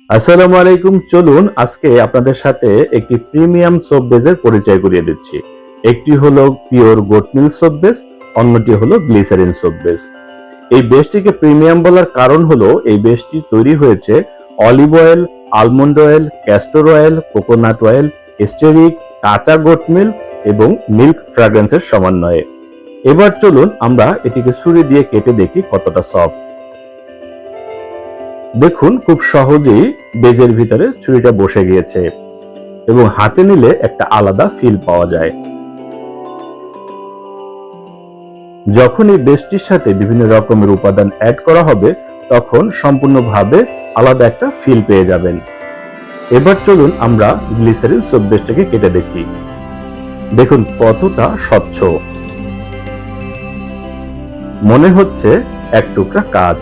আসসালামু আলাইকুম। চলুন আজকে আপনাদের সাথে একটি প্রিমিয়াম সোপ বেজের পরিচয় করিয়ে দিচ্ছি। একটি হলো pure goat milk soap base, অন্যটি হলো গ্লিসারিন সোপ বেস। এই বেসটিকে প্রিমিয়াম বলার কারণ হলো এই বেসটি তৈরি হয়েছে olive oil, almond oil, castor oil, coconut oil, steric, কাঁচা গোট মিল্ক এবং মিল্ক ফ্র্যাগ্রেন্সের সমন্বয়ে। এবার চলুন আমরা এটিকে ছুরি দিয়ে কেটে দেখি কতটা সফট। দেখুন খুব সহজেই বেজের ভিতরে ছুরিটা বসে গিয়েছে এবং হাতে নিলে একটা আলাদা ফিল পাওয়া যায়। যখন এই বেসটির সাথে বিভিন্ন রকমের উপাদান অ্যাড করা হবে তখন সম্পূর্ণভাবে আলাদা একটা ফিল পেয়ে যাবেন। এবার চলুন আমরা গ্লিসারিন সোপ বেসটাকে কেটে দেখি। দেখুন কতটা স্বচ্ছ, মনে হচ্ছে এক টুকরা কাঁচ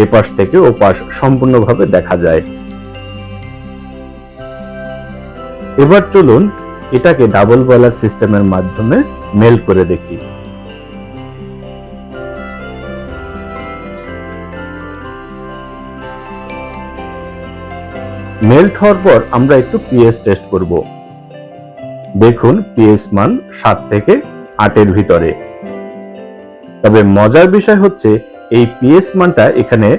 এপাশ থেকে ওপাশ সম্পূর্ণভাবে দেখা যায়। এবার চলুন এটাকে ডাবল বয়লার সিস্টেমের মাধ্যমে মেল্ট করে দেখি। মেল্ট হওয়ার পর আমরা একটু পিএইচ টেস্ট করব। দেখুন পিএইচ মান 7 থেকে 8 এর ভিতরে। তবে মজার বিষয় হচ্ছে এই পিএইচ মানটা এখানে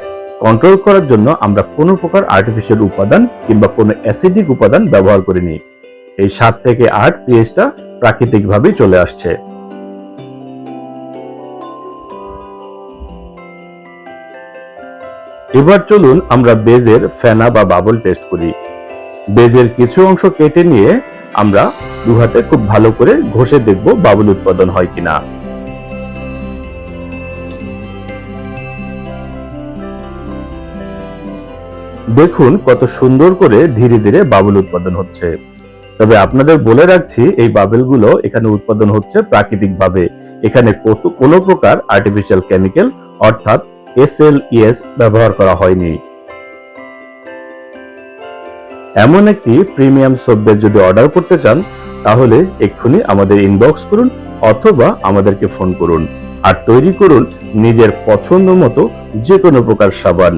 কন্ট্রোল করার জন্য আমরা কোনো প্রকার আর্টিফিশিয়াল উপাদান কিংবা কোনো অ্যাসিডিক উপাদান ব্যবহার করিনি। এই 7 থেকে 8 পিএইচটা প্রাকৃতিকভাবেই চলে আসছে। এবার চলুন আমরা বেজের ফেনা বা বাবল টেস্ট করি। বেজের কিছু অংশ কেটে নিয়ে আমরা দু হাতে খুব ভালো করে ঘষে দেখব বাবল উৎপাদন হয় কিনা। দেখুন কত সুন্দর করে ধীরে ধীরে বাবল উৎপাদন হচ্ছে। তবে আপনাদের বলে রাখছি এই বাবেলগুলো এখানে উৎপাদন হচ্ছে প্রাকৃতিকভাবে। এখানে কোনো প্রকার আর্টিফিশিয়াল কেমিক্যাল অর্থাৎ SLES ব্যবহার করা হয়নি। এমন একটি প্রিমিয়াম সোপ বেস যদি অর্ডার করতে চান তাহলে এক্ষুনি আমাদের ইনবক্স করুন অথবা আমাদেরকে ফোন করুন আর তৈরি করুন নিজের পছন্দ মতো যে কোনো প্রকার সাবান।